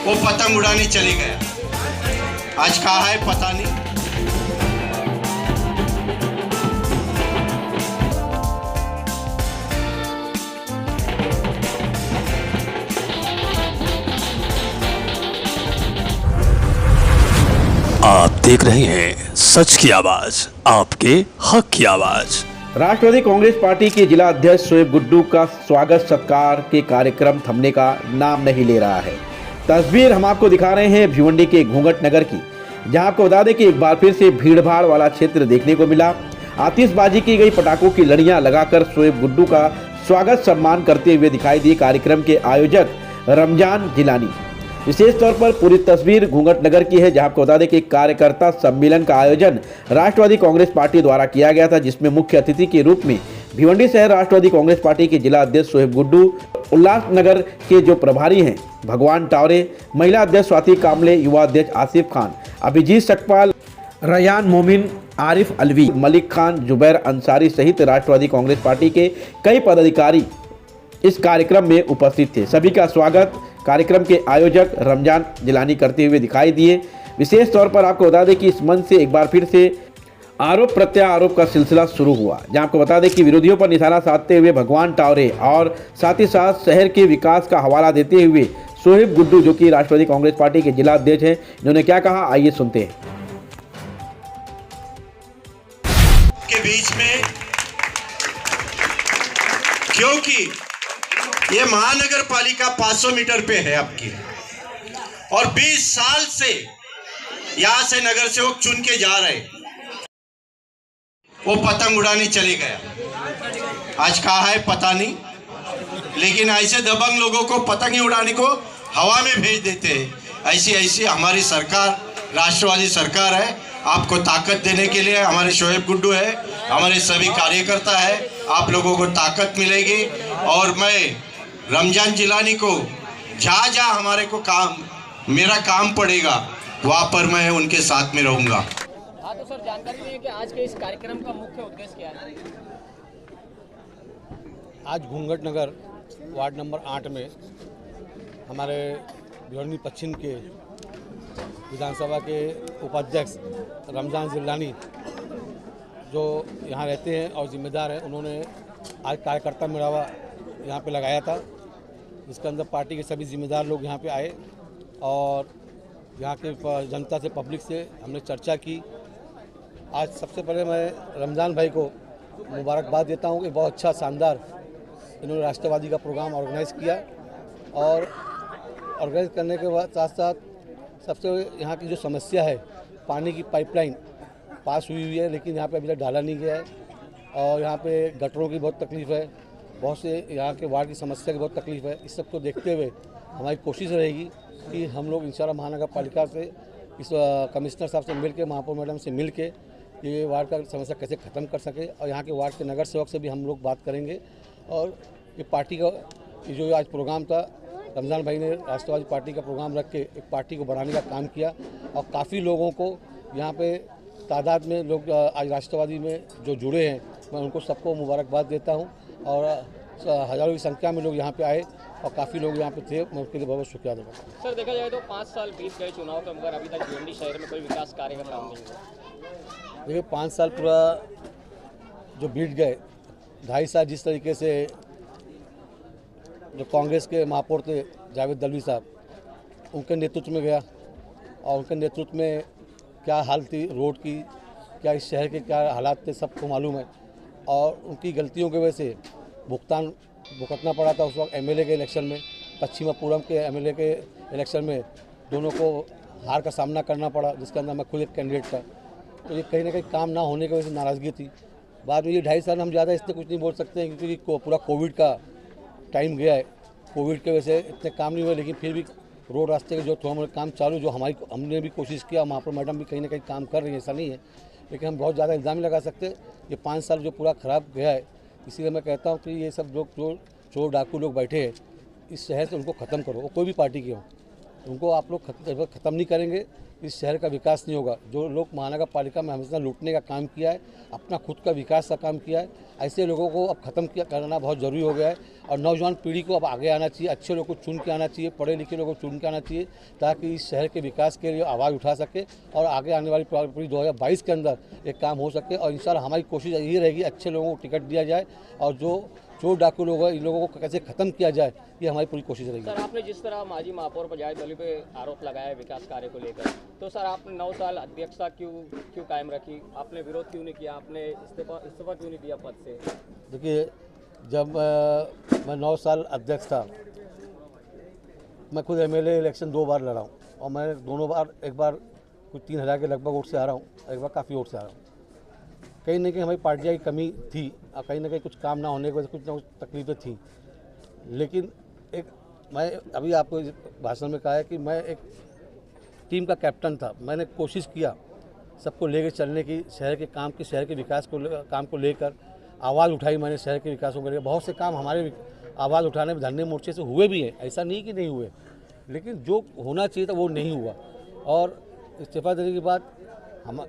वो पतंग उड़ाने चले गया। आज कहाँ है पता नहीं। आप देख रहे हैं सच की आवाज, आपके हक की आवाज। राष्ट्रवादी कांग्रेस पार्टी के जिला अध्यक्ष शोएब गुड्डू का स्वागत सत्कार के कार्यक्रम थमने का नाम नहीं ले रहा है। तस्वीर हम आपको दिखा रहे हैं भिवंडी के घूंघट नगर की, जहां आपको बता दें कि एक बार फिर से भीड़भाड़ वाला क्षेत्र देखने को मिला। आतिशबाजी की गई, पटाखों की लड़ियां लगाकर शोएब गुड्डू का स्वागत सम्मान करते हुए दिखाई दिए कार्यक्रम के आयोजक रमजान जिलानी। विशेष तौर पर पूरी तस्वीर घूंघट नगर की है, जहां आपको बता दें कि कार्यकर्ता सम्मेलन का आयोजन राष्ट्रवादी कांग्रेस पार्टी द्वारा किया गया था, जिसमें मुख्य अतिथि के रूप में भिवंडी शहर राष्ट्रवादी कांग्रेस पार्टी के जिला अध्यक्ष शोएब गुड्डू, उल्लासनगर के जो प्रभारी हैं भगवान टावरे, महिला अध्यक्ष स्वाति कामले, युवा अध्यक्ष आसिफ खान, अभिजीत सकपाल, रयान मोमिन, आरिफ अलवी, मलिक खान, जुबैर अंसारी सहित राष्ट्रवादी कांग्रेस पार्टी के कई पदाधिकारी इस कार्यक्रम में उपस्थित थे। सभी का स्वागत कार्यक्रम के आयोजक रमजान जिलानी करते हुए दिखाई दिए। विशेष तौर पर आपको बता दें कि इस मंच से एक बार फिर से आरोप प्रत्यारोप का सिलसिला शुरू हुआ, जहां आपको बता दें कि विरोधियों पर निशाना साधते हुए भगवान टावरे और साथ ही साथ शहर के विकास का हवाला देते हुए शोएब गुड्डू, जो कि राष्ट्रवादी कांग्रेस पार्टी के जिला अध्यक्ष हैं, इन्होंने क्या कहा, आइए सुनते हैं। के बीच में क्योंकि ये महानगर पालिका 500 मीटर पे है आपकी, और 20 साल से यहां से नगर सेवक चुन के जा रहे, वो पतंग उड़ाने चले गया। आज कहाँ है पता नहीं, लेकिन ऐसे दबंग लोगों को पतंग उड़ाने को हवा में भेज देते हैं। ऐसी हमारी सरकार, राष्ट्रवादी सरकार है। आपको ताकत देने के लिए हमारे शोएब गुड्डू है, हमारे सभी कार्यकर्ता है, आप लोगों को ताकत मिलेगी। और मैं रमजान जिलानी को जहाँ हमारे को मेरा काम पड़ेगा, वहाँ पर मैं उनके साथ में रहूँगा। हाँ, तो सर जानकारी दें कि आज के इस कार्यक्रम का मुख्य उद्देश्य क्या है? आज घूंघट नगर वार्ड नंबर 8 में हमारे भिवंडी पश्चिम के विधानसभा के उपाध्यक्ष रमजान जिलानी, जो यहाँ रहते हैं और जिम्मेदार हैं, उन्होंने आज कार्यकर्ता मेळावा यहाँ पे लगाया था, जिसके अंदर पार्टी के सभी जिम्मेदार लोग यहाँ पे आए और यहाँ के जनता से, पब्लिक से हमने चर्चा की। आज सबसे पहले मैं रमजान भाई को मुबारकबाद देता हूँ कि बहुत अच्छा शानदार इन्होंने राष्ट्रवादी का प्रोग्राम ऑर्गेनाइज़ किया, और ऑर्गेनाइज करने के बाद साथ साथ सबसे यहाँ की जो समस्या है, पानी की पाइपलाइन पास हुई है, लेकिन यहाँ पे अभी तक डाला नहीं गया है, और यहाँ पे गटरों की बहुत तकलीफ़ है, बहुत से यहाँ के वार्ड की समस्या की बहुत तकलीफ़ है। इस सब को देखते हुए हमारी कोशिश रहेगी कि हम लोग इंशाल्लाह महानगर पालिका से, इस कमिश्नर साहब से मिल के, महापौर मैडम से मिल के ये वार्ड का समस्या कैसे ख़त्म कर सके, और यहाँ के वार्ड के नगर सेवक से भी हम लोग बात करेंगे। और ये पार्टी का जो आज प्रोग्राम था, रमज़ान भाई ने राष्ट्रवादी पार्टी का प्रोग्राम रख के एक पार्टी को बढ़ाने का काम किया, और काफ़ी लोगों को यहाँ पे तादाद में लोग आज राष्ट्रवादी में जो जुड़े हैं, मैं उनको सबको मुबारकबाद देता हूँ। और हज़ारों की संख्या में लोग यहाँ पे आए और काफ़ी लोग यहाँ पे थे, मैं उसके लिए बहुत शुक्रिया देता हूँ। सर देखा जाए तो 5 साल बीत गए चुनाव का, मगर अभी तक भिवंडी शहर में कोई विकास कार्य का काम नहीं हुआ। देखिए 5 साल पूरा जो बीत गए, 2.5 साल जिस तरीके से जो कांग्रेस के महापौर थे जावेद दलवी साहब, उनके नेतृत्व में गया, और उनके नेतृत्व में क्या हाल थी रोड की, क्या इस शहर के क्या हालात थे, सबको मालूम है। और उनकी गलतियों की वजह से भुगतान भुगतना पड़ा था उस वक्त एमएलए के इलेक्शन में, पश्चिमपुरम के एमएलए के इलेक्शन में दोनों को हार का सामना करना पड़ा, जिसके अंदर मैं खुद एक कैंडिडेट था। तो ये कहीं ना कहीं काम ना होने की वजह से नाराज़गी थी। बाद में ये 2.5 साल हम ज़्यादा इससे कुछ नहीं बोल सकते हैं, क्योंकि पूरा कोविड का टाइम गया है। कोविड की वजह से इतने काम नहीं हुए, लेकिन फिर भी रोड रास्ते के जो थोड़ा मोड़ा काम चालू, जो हमने भी कोशिश किया, महापौर मैडम भी कहीं ना कहीं काम कर रही है, ऐसा नहीं है, लेकिन हम बहुत ज़्यादा इल्ज़ाम नहीं लगा सकते। ये 5 साल जो पूरा ख़राब गया है, इसीलिए मैं कहता हूँ कि ये सब लोग जो चोर डाकू लोग बैठे हैं इस शहर से, उनको ख़त्म करो, वो कोई भी पार्टी के हों, उनको आप लोग ख़त्म नहीं करेंगे इस शहर का विकास नहीं होगा। जो लोग महानगर पालिका में हमेशा लूटने का काम किया है, अपना खुद का विकास का काम किया है, ऐसे लोगों को अब ख़त्म करना बहुत ज़रूरी हो गया है। और नौजवान पीढ़ी को अब आगे आना चाहिए, अच्छे लोगों को चुन के आना चाहिए, पढ़े लिखे लोगों को चुन के आना चाहिए, ताकि इस शहर के विकास के लिए आवाज़ उठा सके और आगे आने वाली पीढ़ी 2022 के अंदर एक काम हो सके। और इंशाल्लाह हमारी कोशिश ये रहेगी अच्छे लोगों को टिकट दिया जाए और जो चोर डाकू लोग हैं इन लोगों को कैसे ख़त्म किया जाए, ये हमारी पूरी कोशिश रहेगी। सर, आपने जिस तरह माजी महापौर पर जायद अली पे आरोप लगाया है विकास कार्य को लेकर, तो सर आपने 9 साल अध्यक्षता क्यों कायम रखी? आपने विरोध क्यों नहीं किया? आपने इस्तीफा क्यों नहीं दिया पद से? देखिए, जब मैं 9 साल अध्यक्ष था, मैं खुद MLA इलेक्शन 2 बार लड़ा हूँ और मैं दोनों बार, एक बार कुछ 3000 के लगभग वोट से आ रहा हूँ, एक बार काफ़ी वोट से आ रहा हूँ। कहीं ना कहीं हमारी पार्टियाँ की कमी थी और कहीं ना कहीं कुछ काम ना होने की वजह से कुछ ना कुछ तकलीफें थी। लेकिन मैं अभी आपको भाषण में कहा है कि मैं एक टीम का कैप्टन था। मैंने कोशिश किया सबको लेकर चलने की, शहर के काम की, शहर के विकास को लेकर आवाज़ उठाई मैंने शहर के विकास को लेकर। बहुत से काम हमारे आवाज़ उठाने में धरने मोर्चे से हुए भी हैं, ऐसा नहीं कि नहीं हुए, लेकिन जो होना चाहिए था वो नहीं हुआ। और इस्तीफा देने के बाद हम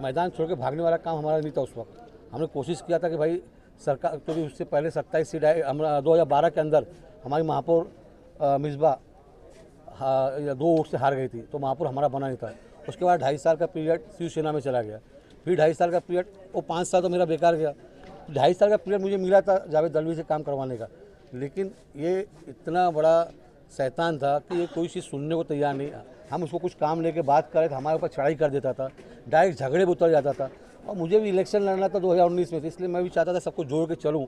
मैदान छोड़ के भागने वाला काम हमारा नहीं था। उस वक्त हमने कोशिश किया था कि भाई सरकार, क्योंकि उससे पहले 27 सीट आए, हम 2012 के अंदर हमारी महापौर मिसबा 2 वोट से हार गई थी, तो महापौर हमारा बना नहीं था। उसके बाद 2.5 साल का पीरियड शिवसेना में चला गया, फिर 2.5 साल का पीरियड, वो 5 साल तो मेरा बेकार गया। 2.5 साल का पीरियड मुझे मिला था जावेद दलवी से काम करवाने का, लेकिन ये इतना बड़ा शैतान था कि ये कोई चीज़ सुनने को तैयार नहीं। हम उसको कुछ काम लेके बात करें तो हमारे ऊपर चढ़ाई कर देता था, डायरेक्ट झगड़े में उतर जाता था। और मुझे भी इलेक्शन लड़ना था 2019 में, इसलिए मैं भी चाहता था सबको जोड़ के चलूँ।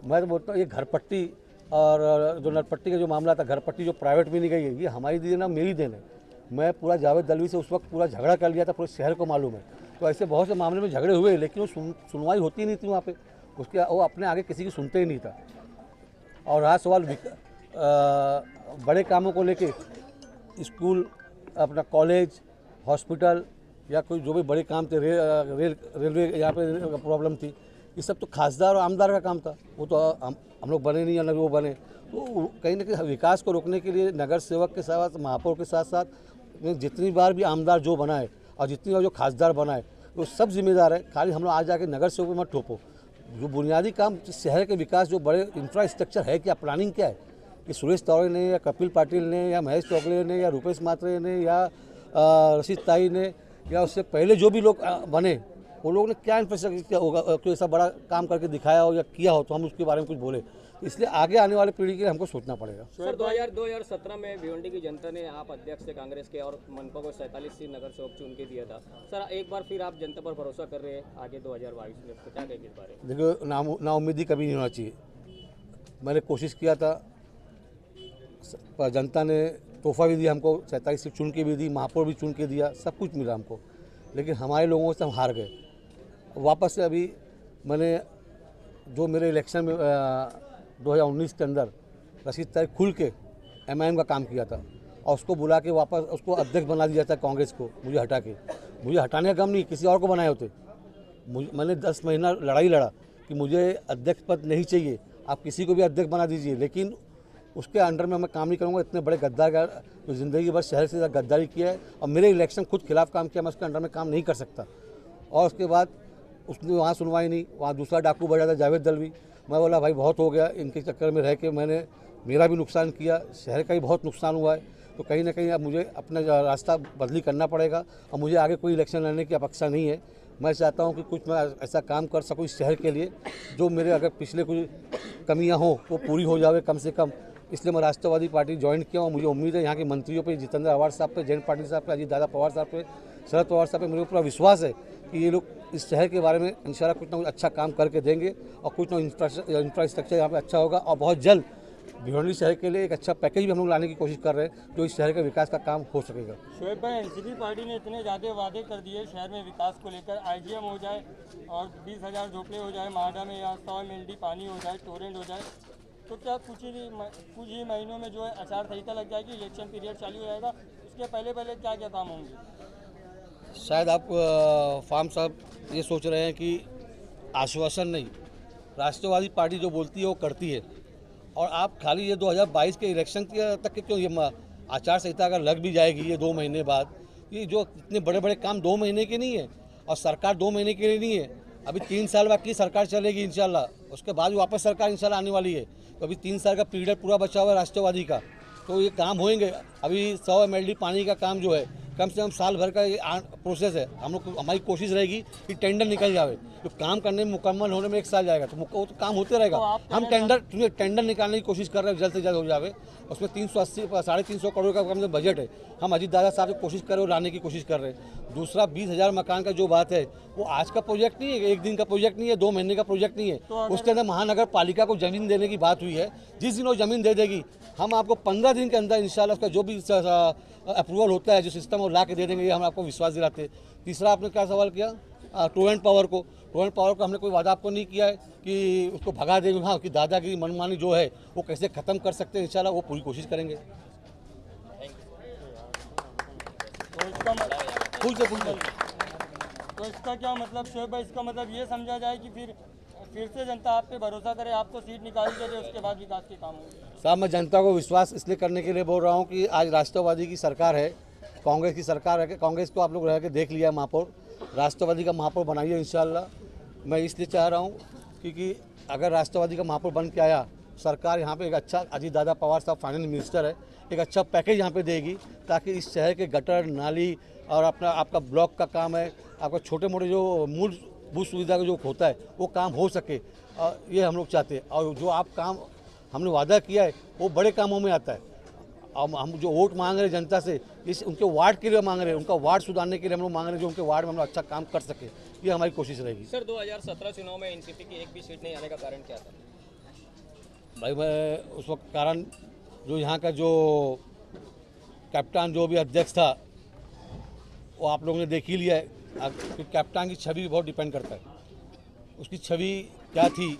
मैं तो बोलता हूँ ये घर पट्टी और जो नटपट्टी का जो मामला था, घर पट्टी जो प्राइवेट में नहीं गई है, ये हमारी देन है, मेरी देन है। मैं पूरा जावेद दलवी से उस वक्त पूरा झगड़ा कर लिया था, पूरे शहर को मालूम है। तो ऐसे बहुत से मामले में झगड़े हुए, लेकिन वो सुनवाई होती नहीं थी वहाँ पे, उसके वो अपने आगे किसी की सुनते ही नहीं था। और रहा सवाल बड़े कामों को लेके, स्कूल, अपना कॉलेज, हॉस्पिटल या कोई जो भी बड़े काम थे, रेलवे यहाँ पे प्रॉब्लम थी, ये सब तो खासदार और आमदार का काम था। वो तो हम लोग बने नहीं या न वो बने। तो कहीं ना कहीं विकास को रोकने के लिए नगर सेवक के साथ, महापौर के साथ साथ जितनी बार भी आमदार जो बना है और जितनी बार जो खासदार बना है, वो सब जिम्मेदार है। खाली हम लोग आज जाके नगर सेवक मत ठोपो। जो बुनियादी काम शहर के विकास, जो बड़े इंफ्रास्ट्रक्चर है, क्या प्लानिंग क्या है कि सुरेश तौड़े ने या कपिल पाटिल ने या महेश चौगले ने या रुपेश मात्रे ने या रशीद ताई ने या उससे पहले जो भी लोग बने, वो लोगों ने क्या इंफ्रास्ट्रक्चर किया होगा, कोई ऐसा बड़ा काम करके दिखाया हो या किया हो तो हम उसके बारे में कुछ बोले। इसलिए आगे आने वाले पीढ़ी के लिए हमको सोचना पड़ेगा। सर, 2017 में भिवंडी की जनता ने आप अध्यक्ष थे कांग्रेस के और मनपा को 47 सीट नगर सेवक चुन के दिया था। सर, एक बार फिर आप जनता पर भरोसा कर रहे हैं आगे 2022 में, तो क्या कहेंगे इस बारे में? देखो, नाउम्मीदी कभी नहीं होना चाहिए। मैंने कोशिश किया था, पर जनता ने तोहफा भी दिया हमको, 47 सीट चुन के भी दी, महापौर भी चुन के दिया, सब कुछ मिला हमको, लेकिन हमारे लोगों से हम हार गए। वापस से अभी मैंने जो मेरे इलेक्शन में 2019 के अंदर रशीद ताई खुल के MIM का काम किया था और उसको बुला के वापस उसको अध्यक्ष बना दिया था कांग्रेस को, मुझे हटा के। मुझे हटाने का गम नहीं, किसी और को बनाए होते। मैंने 10 महीना लड़ाई लड़ा कि मुझे अध्यक्ष पद नहीं चाहिए, आप किसी को भी अध्यक्ष बना दीजिए, लेकिन उसके अंडर में मैं काम नहीं करूँगा। इतने बड़े गद्दार का जो ज़िंदगी भर शहर से गद्दारी किया है और मेरे इलेक्शन खुद खिलाफ काम किया, मैं उसके अंडर में काम नहीं कर सकता। और उसके बाद उसने वहाँ सुनवाई नहीं, वहाँ दूसरा डाकू बजा था जावेद दलवी। मैं बोला भाई बहुत हो गया, इनके चक्कर में रह के मेरा भी नुकसान किया, शहर का भी बहुत नुकसान हुआ है। तो कहीं ना कहीं अब मुझे अपना रास्ता बदली करना पड़ेगा और मुझे आगे कोई इलेक्शन लड़ने की अपेक्षा नहीं है। मैं चाहता हूं कि कुछ मैं ऐसा काम कर सकूं इस शहर के लिए जो मेरे अगर पिछले कुछ कमियां हो वो पूरी हो जावे कम से कम। इसलिए मैं राष्ट्रवादी पार्टी ज्वाइन किया और मुझे उम्मीद है यहाँ के मंत्रियों पे, जितेंद्र आवाड़ साहब पे, जयंत पाटिल साहब पे, अजीत दादा पवार साहब पे, शरद पवार साहब पे मुझे पूरा विश्वास है कि ये लोग इस शहर के बारे में इंशाल्लाह कुछ ना कुछ अच्छा काम करके देंगे और कुछ ना इंफ्रास्ट्रक्चर यहाँ पे अच्छा होगा। और बहुत जल्द भिवंडी शहर के लिए एक अच्छा पैकेज भी हम लोग लाने की कोशिश कर रहे हैं जो इस शहर के विकास का काम हो सकेगा। शोएब भाई, एनसीपी पार्टी ने इतने ज़्यादा वादे कर दिए शहर में विकास को लेकर, IGM हो जाए और 20,000 झोपड़े हो जाए, माडा में या 100 MLD पानी हो जाए, टोरेंट हो जाए, तो क्या कुछ ही महीनों में जो है आचार संहिता लग जाएगी, इलेक्शन पीरियड चालू हो जाएगा, उसके पहले क्या क्या काम होंगे? शायद आप फार्म साहब ये सोच रहे हैं कि आश्वासन नहीं, राष्ट्रवादी पार्टी जो बोलती है वो करती है। और आप खाली ये 2022 के इलेक्शन तक के क्यों, ये आचार संहिता अगर लग भी जाएगी ये 2 महीने बाद, कि जो इतने बड़े बड़े काम 2 महीने के नहीं है और सरकार 2 महीने के लिए नहीं है। अभी 3 साल बाकी सरकार चलेगी इंशाल्लाह, उसके बाद वापस सरकार इंशाल्लाह आने वाली है। तो अभी 3 साल का पीरियड पूरा बचा हुआ है राष्ट्रवादी का, तो ये काम होएंगे। अभी 100 MLD पानी का काम जो है कम से कम साल भर का ये प्रोसेस है। हम लोग हमारी कोशिश रहेगी कि टेंडर निकल जाए, तो काम करने में मुकम्मल होने में 1 साल जाएगा, तो वो तो काम होते रहेगा। हम टेंडर निकालने की कोशिश कर रहे हैं, जल्द से जल्द हो जाए। उसमें 380-350 करोड़ का कम बजट है। हम अजीत दादा साहब से कोशिश कर रहे हैं, लाने की कोशिश कर रहे हैं। दूसरा 20,000 मकान का जो बात है वो आज का प्रोजेक्ट नहीं है, 1 दिन का प्रोजेक्ट नहीं है, 2 महीने का प्रोजेक्ट नहीं है। उसके अंदर महानगर पालिका को ज़मीन देने की बात हुई है। जिस दिन वो ज़मीन दे देगी हम आपको 15 दिन के अंदर इंशाल्लाह उसका जो भी अप्रूवल होता है, जो सिस्टम वो ला के दे देंगे, ये हम आपको विश्वास दिलाते हैं। तीसरा आपने क्या सवाल किया, टोरेंट पावर को हमने कोई वादा आपको नहीं किया है कि उसको भगा देंगे। हाँ, कि दादागिरी मनमानी जो है वो कैसे ख़त्म कर सकते हैं, इंशाल्लाह वो पूरी कोशिश करेंगे। तो इसका फुल से तो इसका क्या मतलब शोएब भाई, इसका मतलब ये समझा जाए कि फिर से जनता आप पे भरोसा करे, आपको सीट निकाली दे, उसके बाद विकास के काम होंगे? साहब, मैं जनता को विश्वास इसलिए करने के लिए बोल रहा हूँ कि आज राष्ट्रवादी की सरकार है, कांग्रेस की सरकार है। कांग्रेस को आप लोग रह के देख लिया है महापौर, राष्ट्रवादी का महापौर बनाइए इंशाल्लाह। मैं इसलिए चाह रहा हूँ क्योंकि अगर राष्ट्रवादी का महापौर बन के आया, सरकार यहाँ पे एक अच्छा, अजीत दादा पवार साहब फाइनेंस मिनिस्टर है, एक अच्छा पैकेज यहाँ पे देगी ताकि इस शहर के गटर नाली और आपका ब्लॉक का काम है, आपका छोटे मोटे जो मूलभूत सुविधा का जो होता है वो काम हो सके, और ये हम लोग चाहते हैं। और जो आप काम हमने वादा किया है वो बड़े कामों में आता है। अब हम जो वोट मांग रहे हैं जनता से, इस उनके वार्ड के लिए मांग रहे हैं, उनका वार्ड सुधारने के लिए हम लोग मांग रहे हैं, जो उनके वार्ड में हम लोग अच्छा काम कर सके, ये हमारी कोशिश रहेगी। सर, 2017 चुनाव में एनसीपी की एक भी सीट नहीं आने का कारण क्या था? भाई, मैं उस वक्त कारण जो यहाँ का जो कैप्टन जो भी अध्यक्ष था वो आप लोगों ने देख ही लिया है। कि कैप्टन की छवि बहुत डिपेंड करता है, उसकी छवि क्या थी,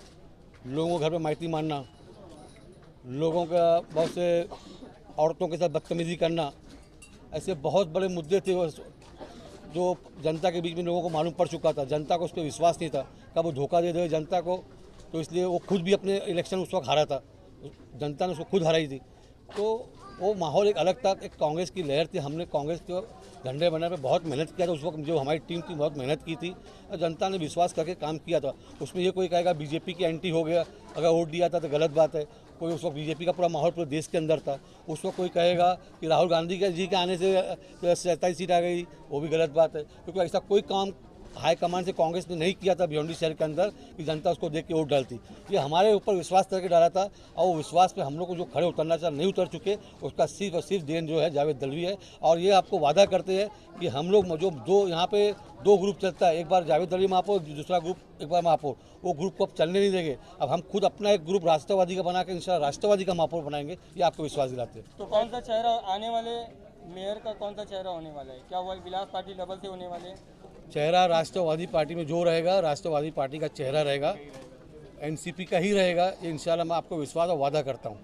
लोगों को घर पे माइती मारना, लोगों का बहुत से औरतों के साथ बदतमीजी करना, ऐसे बहुत बड़े मुद्दे थे जो जनता के बीच में लोगों को मालूम पड़ चुका था। जनता को उस पर विश्वास नहीं था, कब वो धोखा दे दे जनता को, तो इसलिए वो खुद भी अपने इलेक्शन उस वक्त हारा था, जनता ने उसको खुद हराई थी। तो वो माहौल एक अलग था, एक कांग्रेस की लहर थी। हमने कांग्रेस के झंडे बनाने पे बहुत मेहनत किया था, उस वक्त जो हमारी टीम थी बहुत मेहनत की थी और जनता ने विश्वास करके काम किया था। उसमें ये कोई कहेगा बीजेपी की एंटी हो गया अगर वोट दिया था तो गलत बात है। कोई उस वक्त बीजेपी का पूरा माहौल पूरे देश के अंदर था। उस वक्त कोई कहेगा कि राहुल गांधी जी के आने से 27 सीट आ गई, वो भी गलत बात है, क्योंकि ऐसा कोई काम हाई कमान से कांग्रेस ने नहीं किया था भिवंडी शहर के अंदर कि जनता उसको देख के वोट डालती। ये हमारे ऊपर विश्वास करके डाला था और वो विश्वास पे हम लोग को जो खड़े उतरना चाहिए नहीं उतर चुके, उसका सिर्फ और सिर्फ देन जो है जावेद दलवी है। और ये आपको वादा करते हैं कि हम लोग जो दो यहाँ पे 2 ग्रुप चलता है, एक बार जावेद दलवी महापौर, दूसरा ग्रुप एक बार महापौर, वो ग्रुप को अब चलने नहीं देंगे। अब हम खुद अपना एक ग्रुप राष्ट्रवादी का बना के इंशाल्लाह राष्ट्रवादी का महापौर बनाएंगे, ये आपको विश्वास दिलाते हैं। तो कौन सा चेहरा आने वाले मेयर का, कौन सा चेहरा होने वाला है? क्या वो विलास पाटिल डबल से होने वाले हैं? चेहरा राष्ट्रवादी पार्टी में जो रहेगा, राष्ट्रवादी पार्टी का चेहरा रहेगा, एनसीपी का ही रहेगा, ये इंशाल्लाह मैं आपको विश्वास और वादा करता हूँ।